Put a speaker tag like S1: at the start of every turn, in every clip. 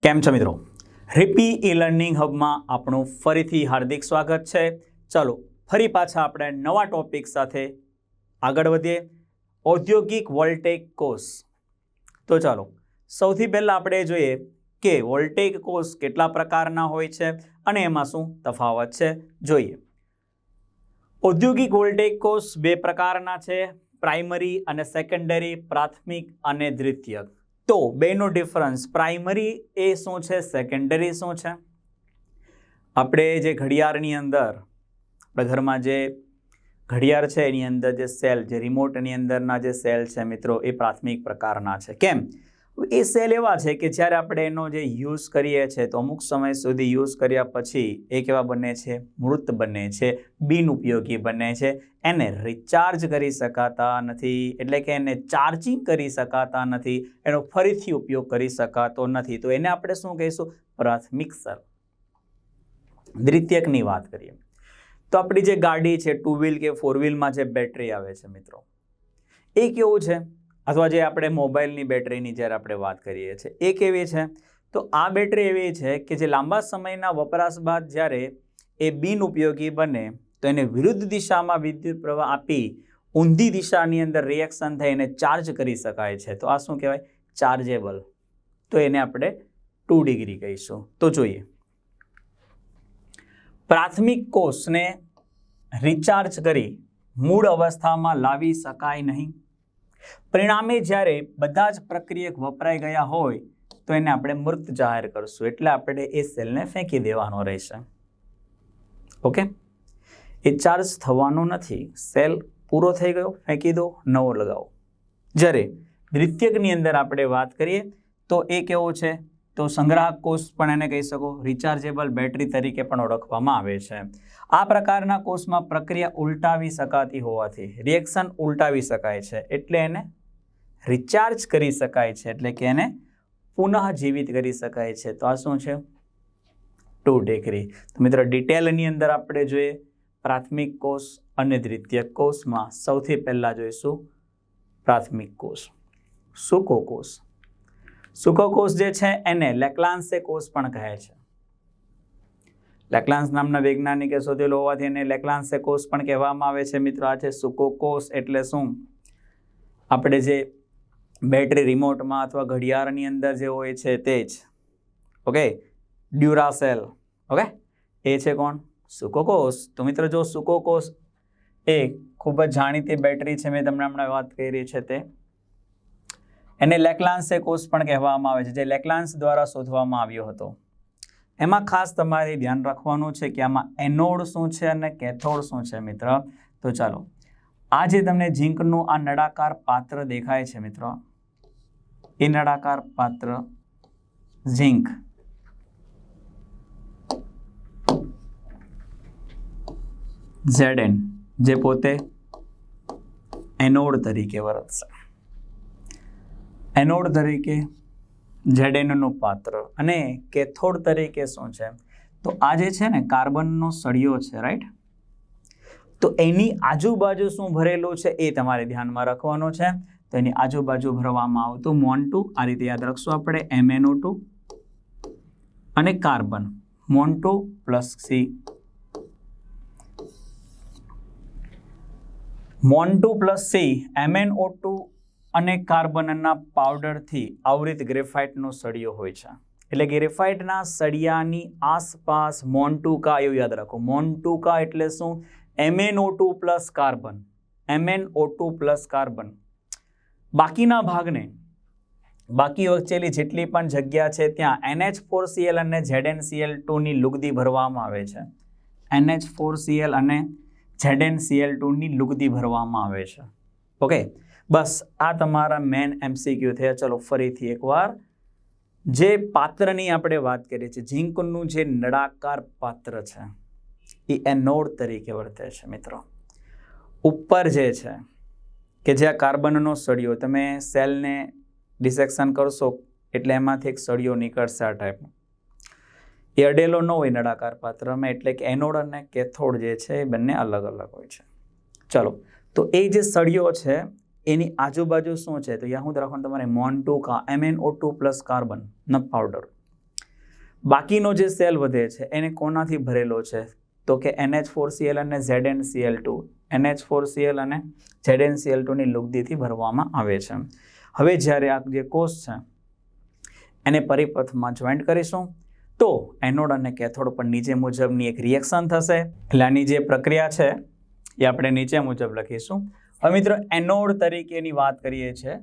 S1: કેમ છો મિત્રો? રીપી ઈ લર્નિંગ હબમાં આપણું ફરીથી હાર્દિક સ્વાગત છે. ચાલો ફરી પાછા આપણે નવા ટોપિક સાથે આગળ વધીએ. ઔદ્યોગિક વોલ્ટેઇક કોષ. તો ચાલો સૌથી પહેલાં આપણે જોઈએ કે વોલ્ટેઇક કોષ કેટલા પ્રકારના હોય છે અને એમાં શું તફાવત છે જોઈએ. ઔદ્યોગિક વોલ્ટેઇક કોષ બે પ્રકારના છે, પ્રાઇમરી અને સેકન્ડરી, પ્રાથમિક અને દ્વિતીયક. તો બેનો ડિફરન્સ, પ્રાઇમરી એ શું છે, સેકન્ડરી શું છે? આપણે જે ઘડિયાળની અંદર, આપણા ઘરમાં જે ઘડિયાળ છે એની અંદર જે સેલ, જે રિમોટની અંદરના જે સેલ છે મિત્રો, એ પ્રાથમિક પ્રકારના છે. કેમ? એ સેલ એવા છે કે જ્યારે આપણે એનો જે યુઝ કરીએ છીએ તો અમુક સમય સુધી યુઝ કર્યા પછી એ કેવા બને છે? મૃત બને છે, બિનઉપયોગી બને છે. એને રિચાર્જ કરી શકાતા નથી, એટલે કે એને ચાર્જિંગ કરી શકાતા નથી, એનો ફરીથી ઉપયોગ કરી શકાતો નથી. તો એને આપણે શું કહીશું? પ્રાથમિક સેલ. દ્વિતીયકની વાત કરીએ તો આપણી જે ગાડી છે, ટુ વ્હીલ કે ફોર વ્હીલમાં જે બેટરી આવે છે મિત્રો, એ કેવું છે? અથવા જે આપણે મોબાઈલની બેટરીની જ્યારે આપણે વાત કરીએ છીએ, એ કેવી છે? તો આ બેટરી એવી છે કે જે લાંબા સમયના વપરાશ બાદ જ્યારે એ બિનઉપયોગી બને તો એને વિરુદ્ધ દિશામાં વિદ્યુત પ્રવાહ આપી ઊંધી દિશાની અંદર રિએક્શન થઈ એને ચાર્જ કરી શકાય છે. તો આ શું કહેવાય? ચાર્જેબલ. તો એને આપણે 2 ડિગ્રી કહીશું. તો જોઈએ, પ્રાથમિક કોષને રિચાર્જ કરી મૂળ અવસ્થામાં લાવી શકાય નહીં. પરિણામે જ્યારે બધા જ પ્રક્રિયક વપરાઈ ગયા હોય તો એને આપણે મૃત જાહેર કરશું, એટલે આપણે એ સેલને ફેંકી દેવાનો રહેશે. ઓકે, એ ચાર્જ થવાનો નથી. સેલ પૂરો થઈ ગયો, ફેંકી દો, નવો લગાવો. જ્યારે દ્વિતીયકની અંદર આપણે વાત કરીએ તો એ કેવો છે? તો સંગ્રાહક કોષ પણ એને કહી શકો, રિચાર્જેબલ બેટરી તરીકે પણ ઓળખવામાં આવે છે. આ પ્રકારના કોષમાં પ્રક્રિયા ઉલટાવી શકાતી હોવાથી રિએક્શન ઉલટાવી શકાય છે, એટલે એને રિચાર્જ કરી શકાય છે, એટલે કે એને પુનઃ જીવિત કરી શકાય છે. તો આ શું છે? 2 ડિગ્રી. તો મિત્રો ડિટેલની અંદર આપણે જોઈએ પ્રાથમિક કોષ અને દ્વિતીયક કોષમાં સૌથી પહેલા જોઈશું પ્રાથમિક કોષ. સૂકો કોષ. સૂકો કોષ જે છે એને લેક્લાન્સે કોષ પણ કહે છે. લેક્લાન્સ નામના વૈજ્ઞાનિકે શોધેલો હોવાથી એને લેક્લાન્સે કોષ પણ કહેવામાં આવે છે. મિત્રો આ છે સૂકો કોષ. એટલે શું? આપણે જે બેટરી રિમોટમાં અથવા ઘડિયાળની અંદર જે હોય છે તે જ. ઓકે, ડ્યુરાસેલ. ઓકે, એ છે કોણ? સૂકો કોષ. તો મિત્રો જો સૂકો કોષ એ ખૂબ જ જાણીતી બેટરી છે, મેં તમને હમણાં વાત કરી છે તે, એને લેક્લાન્સે કોષ પણ કહેવામાં આવે છે, જે લેક્લાન્સ દ્વારા શોધવામાં આવ્યો હતો. એમાં ખાસ તમારે ધ્યાન રાખવાનું છે કે આમાં એનોડ શું છે અને કેથોડ શું છે મિત્ર. તો ચાલો, આ જે તમને ઝીંકનું આ નળાકાર પાત્ર દેખાય છે મિત્રો, એ નળાકાર પાત્ર ઝીંક Zn, જે પોતે એનોડ તરીકે વર્તશે. એનોડ તરીકે Zn નું પાત્ર, અને કેથોડ તરીકે શું છે? તો આ જે છે ને કાર્બનનો સળિયો છે, રાઈટ? તો એની આજુબાજુ શું ભરેલું છે એ તમારે ધ્યાનમાં રાખવાનું છે. તો એની આજુબાજુ ભરવામાં આવતું MON2, આ રીતે યાદ રાખશું આપણે, MnO2 અને carbon MON2 + C. MON2 + C, MnO2 અને કાર્બનના પાવડરથી આવૃત ગ્રેફાઇટનો સળિયો હોય છે. એટલે ગ્રેફાઇટના સળિયાની આસપાસ MON2 એવું યાદ રાખો. MON2 એટલે શું? MnO2 + carbon. MnO2 + carbon. બાકીના ભાગને, બાકી વચ્ચેની જેટલી પણ જગ્યા છે ત્યાં NH4Cl અને ZnCl2ની લુગદી ભરવામાં આવે છે. NH4Cl અને ZnCl2ની લુગદી ભરવામાં આવે છે. ઓકે, બસ આ તમારા મેન MCQ થયા. ચલો ફરીથી એકવાર, જે પાત્રની આપણે વાત કરીએ છીએ, ઝીંકનું જે નળાકાર પાત્ર છે એ એનોડ તરીકે વર્તે છે મિત્રો. ઉપર જે છે કે જે આ કાર્બનનો સળિયો, તમે સેલને ડિસેક્શન કરશો એટલે એમાંથી એક સળિયો નીકળશે આ ટાઈપનો. એ અડેલો ન હોય નળાકાર પાત્રમાં, એટલે કે એનોડ અને કેથોડ જે છે એ બંને અલગ અલગ હોય છે. ચલો, તો એ જે સળિયો છે એની આજુબાજુ શું છે? તો યા હું રાખવાનું તમારે MON2 MnO2 + કાર્બન ન પાવડર. બાકીનો જે સેલ વધે છે એને કોનાથી ભરેલો છે? તો કે NH4Cl અને ZnCl2. NH4Cl અને ZnCl2 ની લુગદીથી ભરવામાં આવે છે. હવે જ્યારે આ જે કોષ છે એને પરિપથમાં જોઈન્ટ કરીશું તો એનોડ અને કેથોડ પર નીચે મુજબની એક રિએક્શન થશે. એટલે આની જે પ્રક્રિયા છે એ આપણે નીચે મુજબ લખીશું. હવે મિત્રો એનોડ તરીકેની વાત કરીએ છીએ.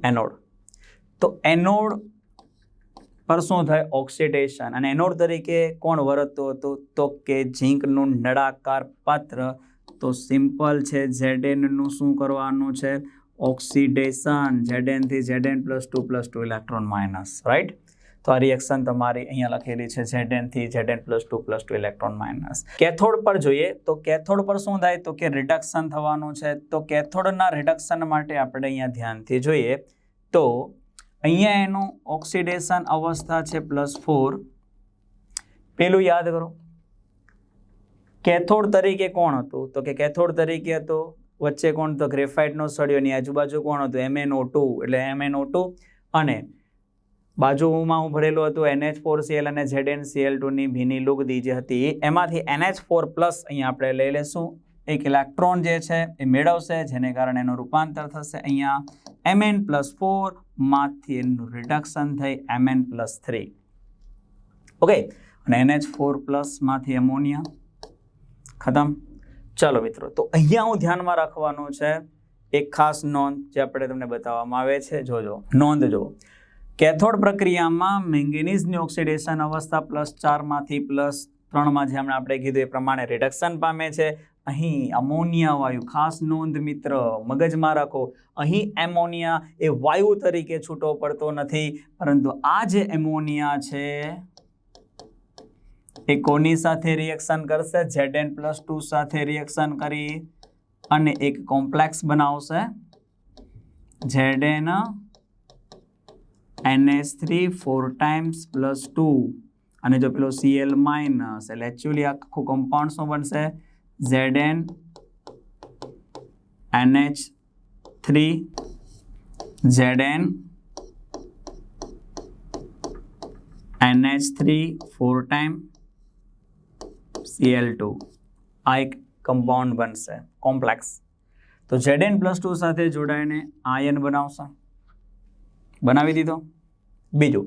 S1: એનોડ તો એનોડ પર શું થાય? ઓક્સિડેશન. અને એનોડ તરીકે કોણ વર્તતું હતું? તો કે ઝીંકનું નળાકાર પાત્ર. તો સિમ્પલ છે, Zn નું શું કરવાનું છે? ઓક્સિડેશન. Zn થી Zn+2+2 ઇલેક્ટ્રોન માઇનસ, રાઈટ? તો આ રિએક્શન તમારી અહીંયા લખેલી છે, Zn થી Zn+2+2 ઇલેક્ટ્રોન માઇનસ. કેથોડ પર જોઈએ તો કેથોડ પર શું થાય? તો કે રિડક્શન થવાનું છે. તો કેથોડના રિડક્શન માટે આપણે અહીંયા ધ્યાનથી જોઈએ તો અહીંયા એનું ઓક્સિડેશન અવસ્થા છે +4. પેલું યાદ કરો, કેથોડ તરીકે કોણ હતું? તો કે કેથોડ તરીકે હતો વચ્ચે કોણ? તો ગ્રેફાઇટનો સળિયો. ની આજુબાજુ કોણ હતું? MnO2. એટલે MnO2 અને બાજુમાં હું ભરેલું હતું NH4Cl અને ZnCl2 ની ભીની લુગદી જે હતી એમાંથી NH4+ અહીંયા આપણે લઈ લેશું. એક ઇલેક્ટ્રોન જે છે એ મેળવશે, જેને કારણે એનું રૂપાંતર થશે અહીંયા Mn+4 માંથી એનું રિડક્શન થઈ Mn+3. ઓકે, અને NH4+ માંથી એમોનિયા ખતમ. ચાલો મિત્રો, તો અહીંયા હું ધ્યાનમાં રાખવાનું છે એક ખાસ નોંધ જે આપણે તમને બતાવવામાં આવે છે. જોજો, નોંધ જો. કેથોડ પ્રક્રિયામાં મેંગેનીઝની ઓક્સિડેશન અવસ્થા +4 માંથી +3 જે આપણે કીધું એ પ્રમાણે રિડક્શન પામે છે. અહીં અમોનિયા વાયુ, ખાસ નોંધ મિત્ર, મગજમાં રાખો, અહીં એમોનિયા એ વાયુ તરીકે છૂટો પડતો નથી, પરંતુ આ જે એમોનિયા છે એ કોની સાથે રિએક્શન કરશે? Zn+2 સાથે રિએક્શન કરી અને એક કોમ્પ્લેક્સ બનાવશે ZnNH3 4 times +2. અને જો પેલો Cl- એટલે એકચ્યુઅલી આખું કમ્પાઉન્ડ શું બનશે? ZnNH3 ZnNH3 4 times Cl2. આ એક કમ્પાઉન્ડ બનશે, કોમ્પ્લેક્સ. તો Zn+2 સાથે જોડાઈને આયન બનાવશે. બનાવી દીધો. બીજું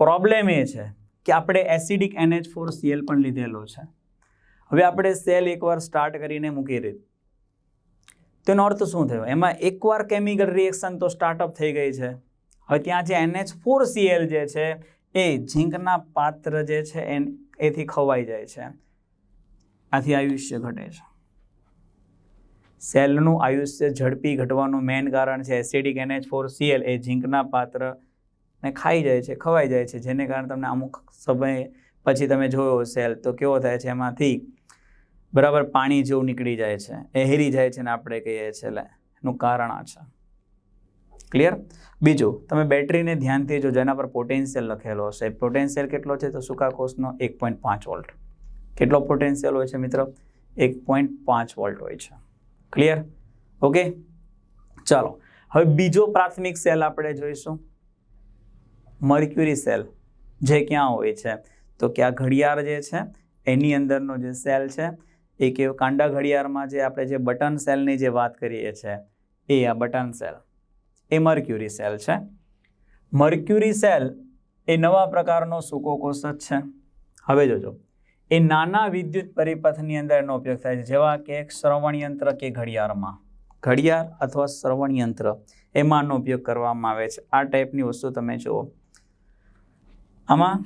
S1: પ્રોબ્લેમ એ છે કે આપણે એસિડિક NH4Cl પણ લીધેલો છે. હવે આપણે સેલ એકવાર સ્ટાર્ટ કરીને મૂકી દીધું, તેનો અર્થ શું થયો? એમાં એકવાર કેમિકલ રિએક્શન તો સ્ટાર્ટઅપ થઈ ગઈ છે. હવે ત્યાં જે NH4Cl જે છે એ ઝીંકના પાત્ર જે છે એથી ખવાઈ જાય છે. આથી આયુષ્ય ઘટે છે. સેલનું આયુષ્ય ઝડપી ઘટવાનું મેઇન કારણ છે એસિડિક NH4Cl એ ઝીંકના પાત્રને ખાઈ જાય છે, ખવાઈ જાય છે, જેને કારણે તમને અમુક સમય પછી તમે જોયો સેલ તો કેવો થાય છે, એમાંથી બરાબર પાણી જેવું નીકળી જાય છે, એ હેરી જાય છે ને આપણે કહીએ છીએ. એટલે એનું કારણ આ છે. ક્લિયર? બીજું, તમે બેટરીને ધ્યાનથી જોજો, એના પર પોટેન્શિયલ લખેલો હશે. પોટેન્શિયલ કેટલો છે? તો સૂકા કોષનો 1.5 વોલ્ટ. કેટલો પોટેન્શિયલ હોય છે મિત્રો? 1.5 વોલ્ટ હોય છે. ક્લિયર? ઓકે, ચાલો હવે બીજો પ્રાથમિક સેલ આપણે જોઈશું, મર્ક્યુરી સેલ, જે ક્યાં હોય છે? તો કે આ ઘડિયાળ જે છે એની અંદરનો જે સેલ છે એ કે કાંડા ઘડિયાળમાં જે આપણે જે બટન સેલની જે વાત કરીએ છીએ એ આ બટન સેલ એ મર્ક્યુરી સેલ છે. મર્ક્યુરી સેલ એ નવા પ્રકારનો સૂકો કોષ જ છે. હવે જોજો, એ નાના વિદ્યુત પરિપથની અંદર એનો ઉપયોગ થાય છે, જેવા કે એક શ્રવણ યંત્ર કે ઘડિયાળમાં, ઘડિયાળ અથવા શ્રવણ યંત્ર એમાં આનો ઉપયોગ કરવામાં આવે છે. આ ટાઈપની વસ્તુ તમે જુઓ. આમાં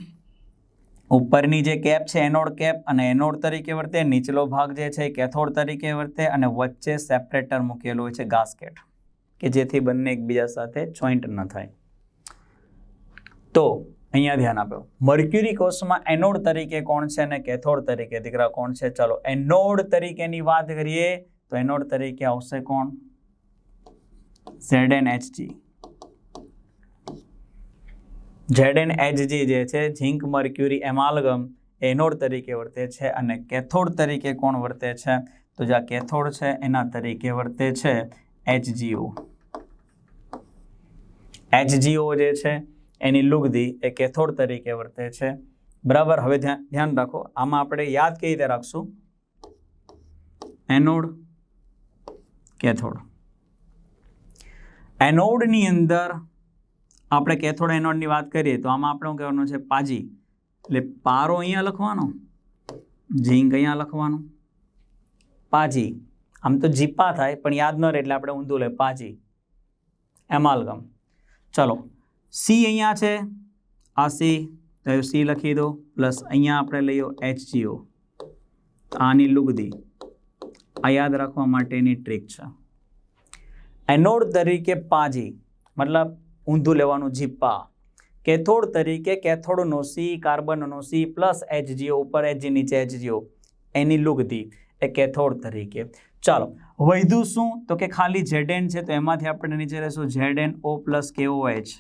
S1: ઉપરની જે કેપ છે એનોડ કેપ અને એનોડ તરીકે વર્તે, નીચલો ભાગ જે છે કેથોડ તરીકે વર્તે અને વચ્ચે સેપરેટર મૂકેલું હોય છે ગાસ્કેટ, કે જેથી બંને એકબીજા સાથે જોઈન્ટ ન થાય. તો અહીંયા ધ્યાન આપો, મર્ક્યુરી કોષમાં એનોડ તરીકે કોણ છે અને કેથોડ તરીકે દીકરા કોણ છે? ચાલો એનોડ તરીકેની વાત કરીએ તો એનોડ તરીકે આવશે કોણ? ZnHg. ZnHg જે છે ઝિંક મર્ક્યુરી એમાલ્ગમ એનોડ તરીકે વર્તે છે અને કેથોડ તરીકે કોણ વર્તે છે? તો જે આ કેથોડ છે એના તરીકે વર્તે છે HgO. HgO જે છે એની લુગદી એ કેથોડ તરીકે વર્તે છે. બરાબર. હવે ધ્યાન રાખો, આમાં આપણે યાદ કેવી રીતે રાખશું? Anode, cathode. એનોડની અંદર આપણે કેથોડ એનોડની વાત કરીએ તો આમાં આપણે શું કહેવાનું છે? પાજી. એટલે પારો અહીંયા લખવાનો, ઝીંક અહીંયા લખવાનું, પાજી. આમ તો જીપા થાય પણ યાદ ન રહે એટલે આપણે ઊંધું લે, પાજી. એમાલ્ગમ. ચલો, સી અહીંયા છે, આ સી, તો સી લખી દો, પ્લસ અહીંયા આપણે લઈએ HGO, આની લુગદી. આ યાદ રાખવા માટેની ટ્રીક છે. એનોડ તરીકે પાજી, મતલબ ઊંધું લેવાનું, જીપા. કેથોડ તરીકે કેથોડનો સી, કાર્બનનો સી પ્લસ HGO, ઉપર HG નીચે HGO, એની લુગદી એ કેથોડ તરીકે. ચાલો, વધ્યું શું? તો કે ખાલી Zn છે, તો એમાંથી આપણે નીચે લેશું ZnO પ્લસ KOH,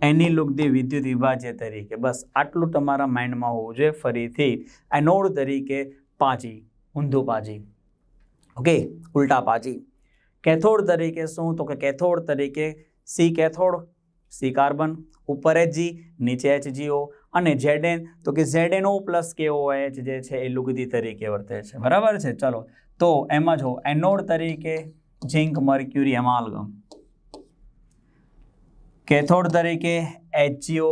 S1: એની લુગદી વિદ્યુત વિભાજ્ય તરીકે. બસ આટલું તમારા માઇન્ડમાં હોવું જોઈએ. ફરીથી એનોડ તરીકે પાજી, ઊંધું પાજી, ઓકે, ઉલટા પાજી. કેથોડ તરીકે શું? તો કે કેથોડ તરીકે સી કેથોડ, સી કાર્બન, ઉપર HG નીચે HGO, અને Zn તો કે ZnO પ્લસ KOH જે છે એ લુગદી તરીકે વર્તે છે. બરાબર છે. ચલો, તો એમાં જો એનોડ તરીકે ઝિંક મર્ક્યુરી એમાલ્ગમ, કેથોડ તરીકે HGO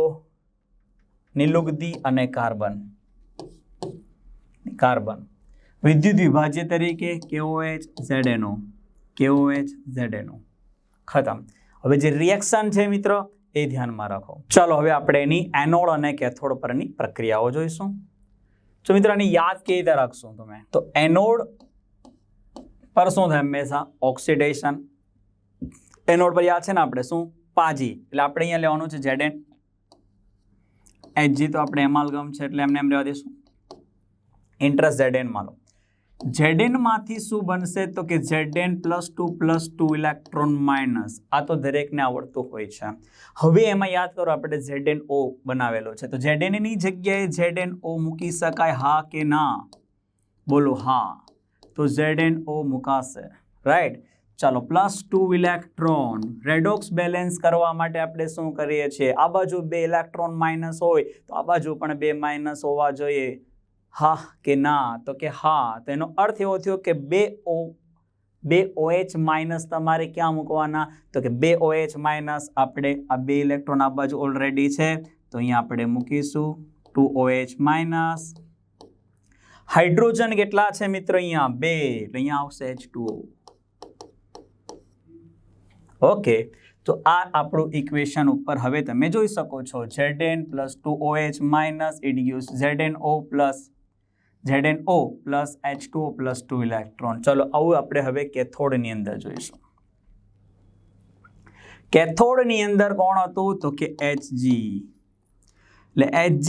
S1: ની લુગદી અને કાર્બન, વિદ્યુત વિભાજ્ય તરીકે KOH ZnO, KOH ZnO. ખતમ. હવે જે રિએક્શન છે મિત્રો એ ધ્યાનમાં રાખો. ચાલો, હવે આપણે એની એનોડ અને કેથોડ પરની પ્રક્રિયાઓ જોઈશું. તો મિત્રો આની યાદ કેવી રીતે રાખશું તમે? તો એનોડ પર શું થાય? હંમેશા ઓક્સિડેશન. એનોડ પર યાદ છે ને આપણે શું? પાજી. એટલે આપણે અહીંયા લેવાનું છે Zn, Hg તો આપણે એમાલ્ગમ છે એટલે એમને એમ રહેવા દઈશું. ઇન્ટરેસ્ટ Zn માં લો. Zn માંથી શું બનશે? તો કે Zn +2 ઇલેક્ટ્રોન માઇનસ. આ તો દરેકને આવડતું હોય છે. હવે એમાં યાદ કરો, આપણે ZnO બનાવેલો છે, તો Zn ની જગ્યાએ ZnO મૂકી શકાય? હા કે ના? બોલો હા. તો ZnO મુકાશે, રાઈટ. ચાલો, +2 ઇલેક્ટ્રોન. રેડોક્સ બેલેન્સ કરવા માટે આપણે શું કરીએ છીએ? આ બાજુ 2 ઇલેક્ટ્રોન માઇનસ હોય તો આ બાજુ પણ 2 માઇનસ હોવા જોઈએ. હા કે ના? તો કે હા. તો એનો અર્થ એવો થયો કે 2 OH માઇનસ તમારે ક્યાં મૂકવાના? તો કે 2 OH માઇનસ આપણે આ 2 ઇલેક્ટ્રોન આ બાજુ ઓલરેડી છે, તો અહીંયા આપણે મૂકીશું 2 OH માઇનસ. હાઇડ્રોજન કેટલા છે મિત્રો? અહીંયા 2, એટલે અહીંયા આવશે H2O. ઓકે, તો આ આપણું ઇક્વેશન ઉપર હવે તમે જોઈ શકો છો. Zn + 2 OH minus, it gives ZnO plus H2O plus 2 electron. ચલો, આવું આપણે હવે કેથોડની અંદર જોઈશું. કેથોડની અંદર કોણ હતું? તો કે Hg. એટલે Hg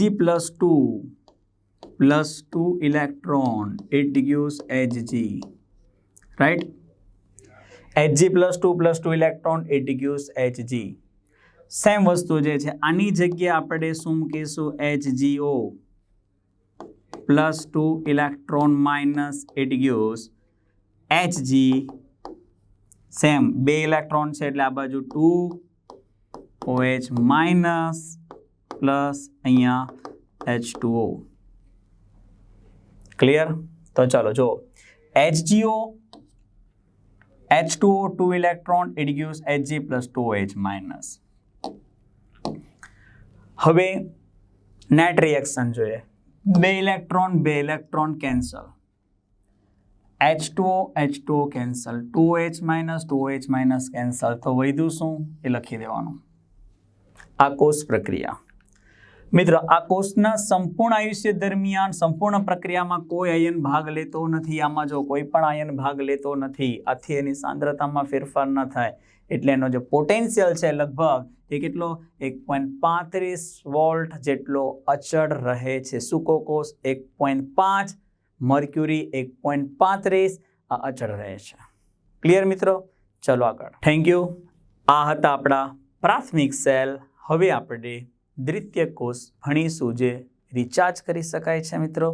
S1: +2 electron, it gives Hg, right. Hg +2 electron, it gives Hg. Same વસ્તુ જે છે આની જગ્યાએ આપણે શું મૂકીશું? HgO +2 electron minus, it gives Hg. Same 2 electron છે એટલે આ બાજુ 2 OH માઇનસ પ્લસ અહીંયા H2O. ક્લિયર? તો ચાલો જો, HgO H2O 2 electron, it gives Hg +2 OH minus. હવે નેટ રિએક્શન જોઈએ. 2 electron cancel, H2O cancel, 2OH minus cancel. તો વધ્યું શું? એ લખી દેવાનું. આ કોષ પ્રક્રિયા. મિત્રો, આ કોષના સંપૂર્ણ આયુષ્ય દરમિયાન સંપૂર્ણ પ્રક્રિયામાં કોઈ આયન ભાગ લેતો નથી. આમાં જો કોઈ પણ આયન ભાગ લેતો નથી, આથી એની સાંદ્રતામાં ફેરફાર ન થાય, એટલે એનો જે પોટેન્શિયલ છે લગભગ એ કેટલો? 1.35 વોલ્ટ જેટલો અચળ રહે છે. સૂકો કોષ 1.5, મર્ક્યુરી 1.35, આ અચળ રહે છે. ક્લિયર મિત્રો? ચલો આગળ. Thank you. આ હતા આપણા પ્રાથમિક સેલ. હવે આપણે દ્વિતીય કોષ ભણીશું જે રિચાર્જ કરી શકાય છે મિત્રો.